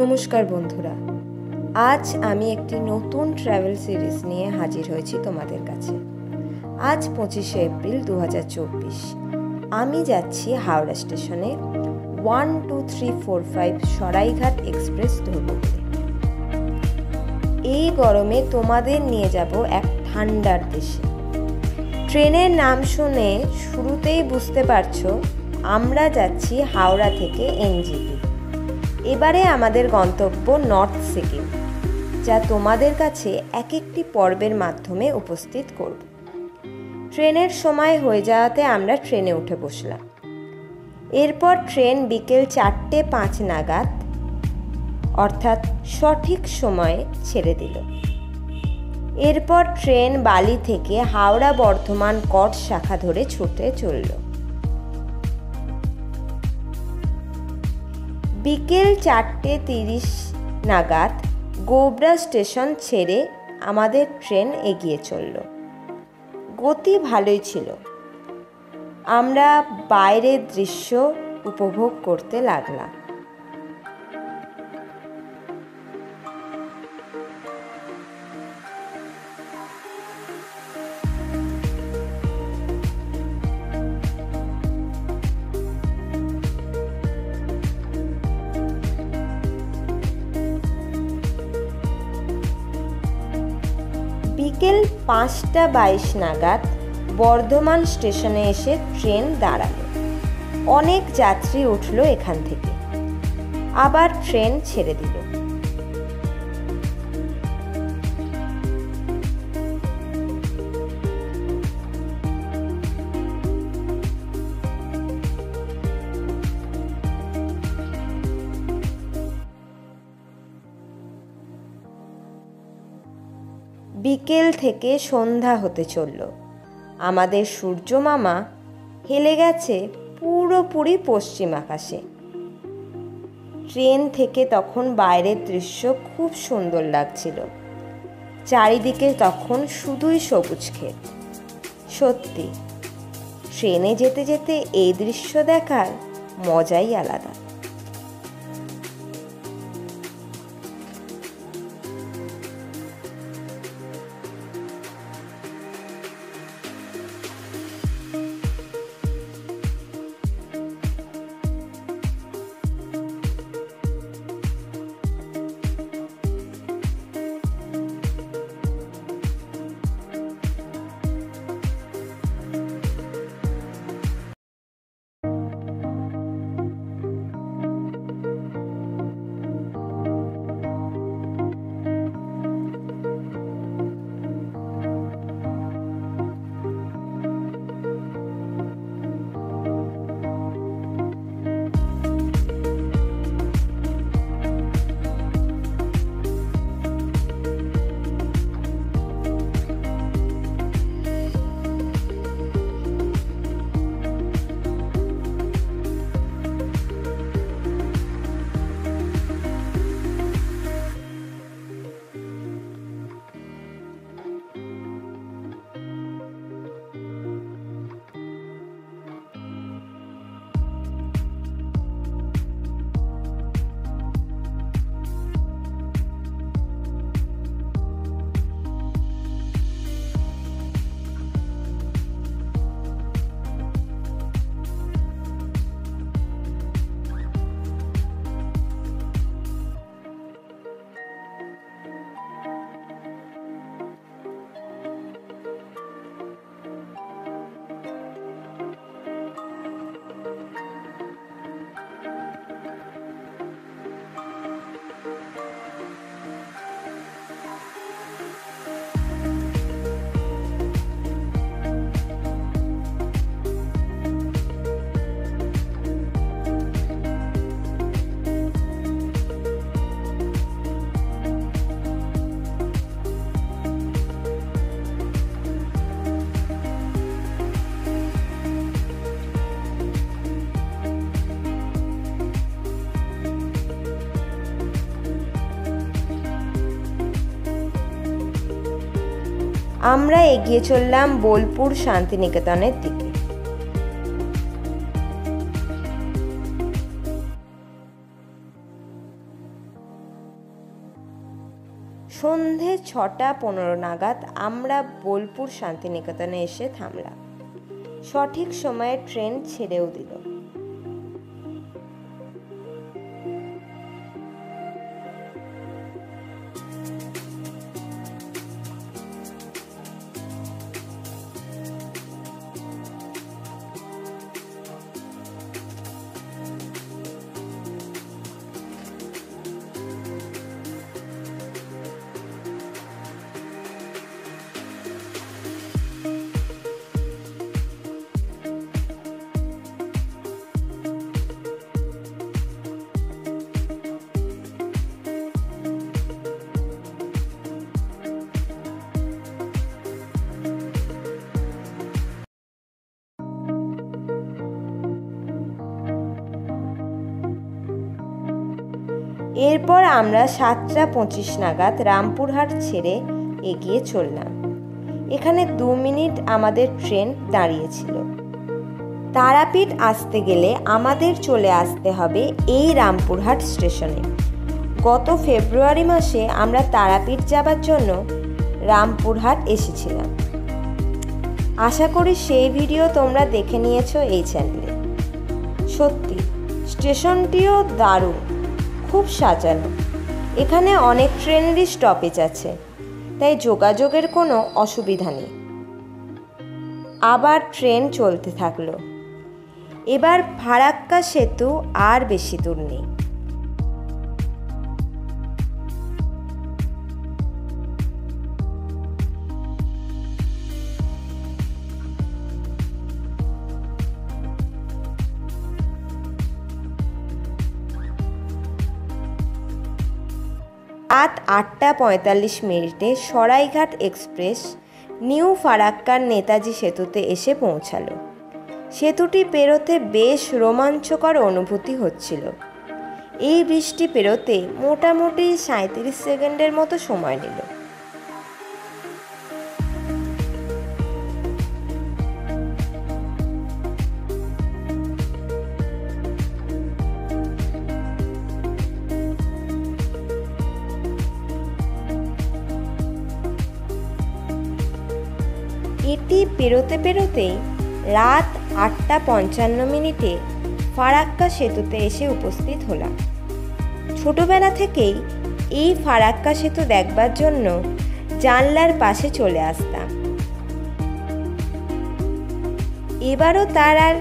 নমস্কার বন্ধুরা, আজ আমি একটি নতুন ট্র্যাভেল সিরিজ নিয়ে হাজির হয়েছি তোমাদের কাছে। আজ 25শে এপ্রিল 2024। আমি যাচ্ছি হাওড়া স্টেশনে 12345 সরাইঘাট এক্সপ্রেস ধরব বলে। এই গরমে তোমাদের নিয়ে যাব এক ঠান্ডার দেশে। ট্রেনের নাম শুনে শুরুতেই বুঝতে পারছো আমরা যাচ্ছি হাওড়া থেকে এনজেপি। এবারে আমাদের গন্তব্য নর্থ সিকিম, যা তোমাদের কাছে এক একটি পর্বের মাধ্যমে উপস্থিত করব। ট্রেনের সময় হয়ে যাওয়াতে আমরা ট্রেনে উঠে বসলাম। এরপর ট্রেন বিকেল 4:05 নাগাদ অর্থাৎ সঠিক সময়ে ছেড়ে দিল। এরপর ট্রেন বালি থেকে হাওড়া বর্ধমান কট শাখা ধরে ছুটে চলল। বিকেল 4:30 নাগাদ গোবরা স্টেশন ছেড়ে আমাদের ট্রেন এগিয়ে চলল। গতি ভালোই ছিল। আমরা বাইরের দৃশ্য উপভোগ করতে লাগলাম। বিকেল 5:22 নাগাদ বর্ধমান স্টেশনে এসে ট্রেন দাঁড়ালো। অনেক যাত্রী উঠলো এখান থেকে। আবার ট্রেন ছেড়ে দিল। বিকেল থেকে সন্ধ্যা হতে চলল। আমাদের সূর্য মামা হেলে গেছে পুরোপুরি পশ্চিম আকাশে। ট্রেন থেকে তখন বাইরের দৃশ্য খুব সুন্দর লাগছিল। চারিদিকে তখন শুধুই সবুজ ক্ষেত। সত্যি, ট্রেনে যেতে যেতে এই দৃশ্য দেখার মজাই আলাদা। আমরা এগিয়ে চললাম বোলপুর শান্তিনিকেতনের দিকে। সন্ধে 6:15 নাগাদ আমরা বোলপুর শান্তিনিকেতনে এসে থামলাম। সঠিক সময়ে ট্রেন ছেড়েও দিল। এরপর আমরা 7:25 নাগাদ রামপুরহাট ছেড়ে এগিয়ে চললাম। এখানে 2 মিনিট আমাদের ট্রেন দাঁড়িয়েছিল। তারাপীঠ আসতে গেলে আমাদের চলে আসতে হবে এই রামপুরহাট স্টেশনে। গত ফেব্রুয়ারি মাসে আমরা তারাপীঠ যাবার জন্য রামপুরহাট এসেছিলাম। আশা করি সেই ভিডিও তোমরা দেখে নিয়েছো এই চ্যানেলে। সত্যি স্টেশনটিও দারুণ, খুব সাজানো। এখানে অনেক ট্রেনেরই স্টপেজ আছে, তাই যোগাযোগের কোনো অসুবিধা নেই। আবার ট্রেন চলতে থাকলো। এবার ফারাক্কা সেতু আর বেশি দূর নেই। রাত 8:45 সরাইঘাট এক্সপ্রেস নিউ ফারাক্কার নেতাজি সেতুতে এসে পৌঁছালো। সেতুটি পেরোতে বেশ রোমাঞ্চকর অনুভূতি হচ্ছিল। এই বৃষ্টি পেরোতে মোটামুটি 37 সেকেন্ডের মতো সময় নিল। এটি পেরোতে পেরোতেই রাত 8:55 ফারাক্কা সেতুতে এসে উপস্থিত হলাম। ছোটবেলা থেকেই এই ফারাক্কা সেতু দেখবার জন্য জানলার পাশে চলে আসতাম। এবারও তার আর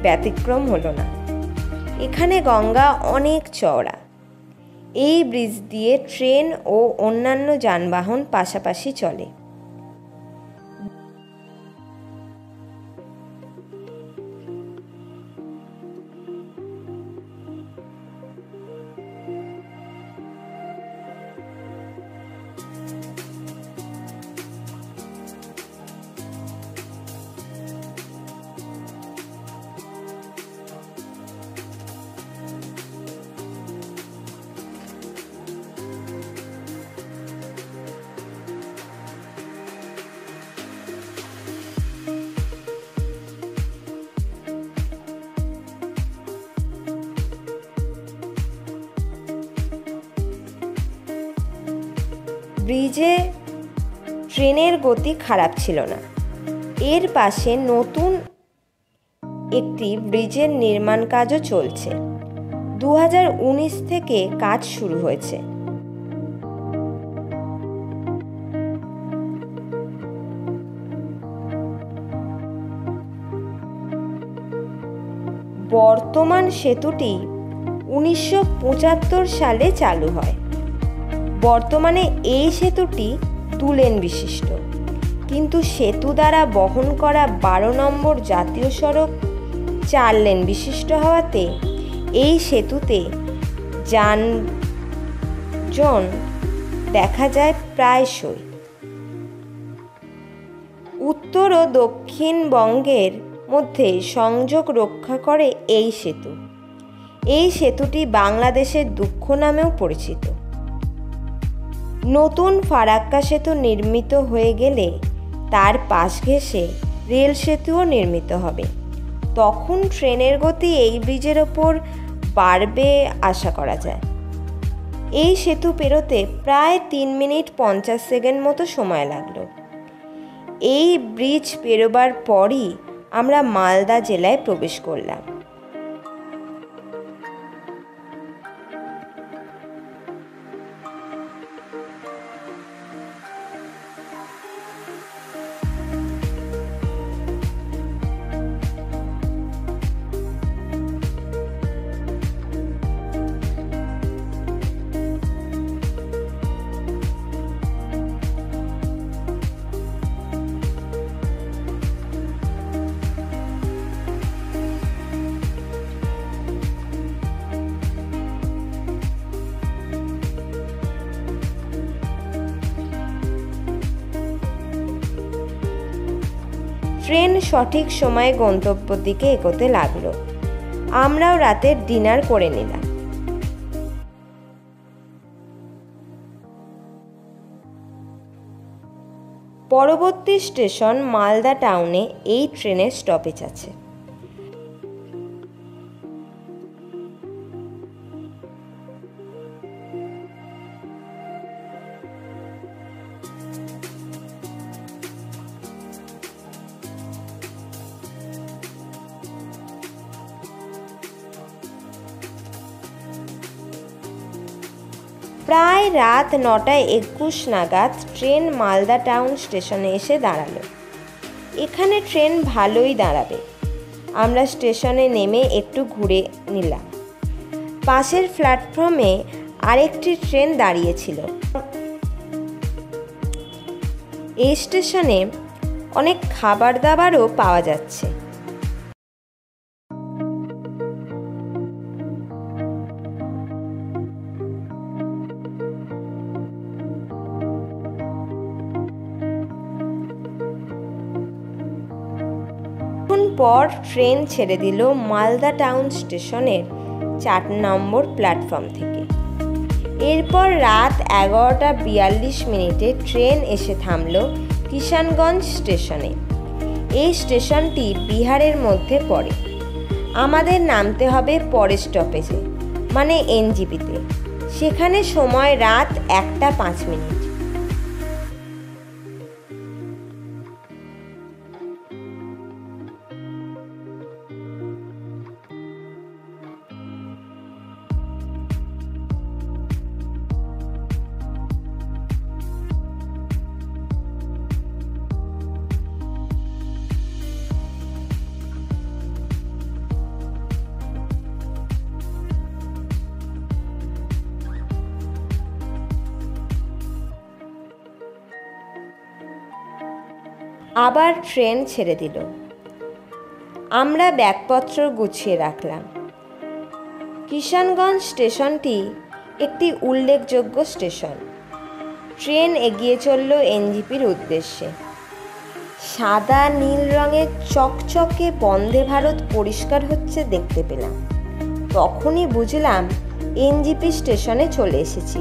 ব্যতিক্রম হলো না। এখানে গঙ্গা অনেক চওড়া। এই ব্রিজ দিয়ে ট্রেন ও অন্যান্য যানবাহন পাশাপাশি চলে। ব্রিজে ট্রেনের গতি খারাপ ছিল না। এর পাশে নতুন একটি ব্রিজের নির্মাণ কাজও চলছে। 2019 থেকে কাজ শুরু হয়েছে। বর্তমান সেতুটি 1975 সালে চালু হয়। বর্তমানে এই সেতুটি 2 লেন বিশিষ্ট, কিন্তু সেতু দ্বারা বহন করা 12 নম্বর জাতীয় সড়ক 4 লেন বিশিষ্ট হওয়াতে এই সেতুতে যানজট দেখা যায় প্রায়শই। উত্তর ও দক্ষিণবঙ্গের মধ্যে সংযোগ রক্ষা করে এই সেতু। এই সেতুটি বাংলাদেশের দুঃখ নামেও পরিচিত। নতুন ফারাক্কা সেতু নির্মিত হয়ে গেলে তার পাশ ঘেঁষে রেল সেতুও নির্মিত হবে। তখন ট্রেনের গতি এই ব্রিজের ওপর বাড়বে আশা করা যায়। এই সেতু পেরোতে প্রায় 3 মিনিট 50 সেকেন্ড মতো সময় লাগলো। এই ব্রিজ পেরোবার পরই আমরা মালদা জেলায় প্রবেশ করলাম। ট্রেন সঠিক সময়ে গন্তব্যের দিকে এগোতে লাগলো। আমরাও রাতের ডিনার করে নিলাম। পরবর্তী স্টেশন মালদা টাউনে এই ট্রেনের স্টপেজ আছে। প্রায় রাত 9:21 নাগাদ ট্রেন মালদা টাউন স্টেশনে এসে দাঁড়ালো। এখানে ট্রেন ভালোই দাঁড়াবে। আমরা স্টেশনে নেমে একটু ঘুরে নিলাম। পাশের প্ল্যাটফর্মে আরেকটি ট্রেন দাঁড়িয়েছিল। এই স্টেশনে অনেক খাবার দাবারও পাওয়া যাচ্ছে। পর ট্রেন ছেড়ে দিল মালদা টাউন স্টেশনের 4 নম্বর প্ল্যাটফর্ম থেকে। এরপর রাত 11:42 ট্রেন এসে থামল কিষানগঞ্জ স্টেশনে। এই স্টেশনটি বিহারের মধ্যে পড়ে। আমাদের নামতে হবে পরের স্টপেজে, মানে এনজিপিতে। সেখানে সময় রাত 1:05। আবার ট্রেন ছেড়ে দিল। আমরা ব্যাগপত্র গুছিয়ে রাখলাম। কিষানগঞ্জ স্টেশনটি একটি উল্লেখযোগ্য স্টেশন। ট্রেন এগিয়ে চলল এনজিপির উদ্দেশ্যে। সাদা নীল রঙের চকচকে বন্দে ভারত পরিষ্কার হচ্ছে দেখতে পেলাম। তখনই বুঝলাম এনজিপি স্টেশনে চলে এসেছি।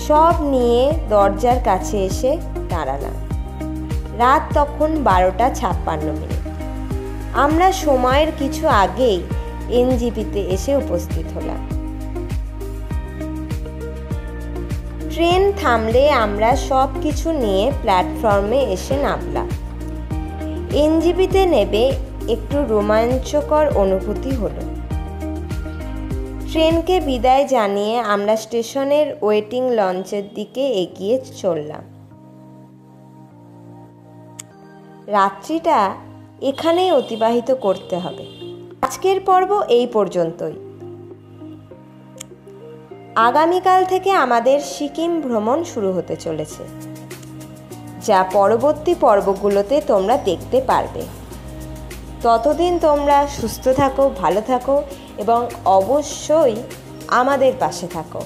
সব নিয়ে দরজার কাছে এসে দাঁড়ালাম। রাত তখন 12:56। আমরা সময়ের কিছু আগেই এনজিপিতে এসে উপস্থিত হলাম। ট্রেন থামলে আমরা সব কিছু নিয়ে প্ল্যাটফর্মে এসে নামলাম। এনজিপিতে নেমে একটু রোমাঞ্চকর অনুভূতি হলো। ট্রেনকে বিদায় জানিয়ে আমরা স্টেশনের ওয়েটিং লঞ্চের দিকে এগিয়ে চললাম। রাত্রিটা এখানেই অতিবাহিত করতে হবে। আজকের পর্ব এই পর্যন্তই। আগামীকাল থেকে আমাদের সিকিম ভ্রমণ শুরু হতে চলেছে, যা পরবর্তী পর্বগুলোতে তোমরা দেখতে পারবে। ততদিন তোমরা সুস্থ থাকো, ভালো থাকো এবং অবশ্যই আমাদের পাশে থাকো।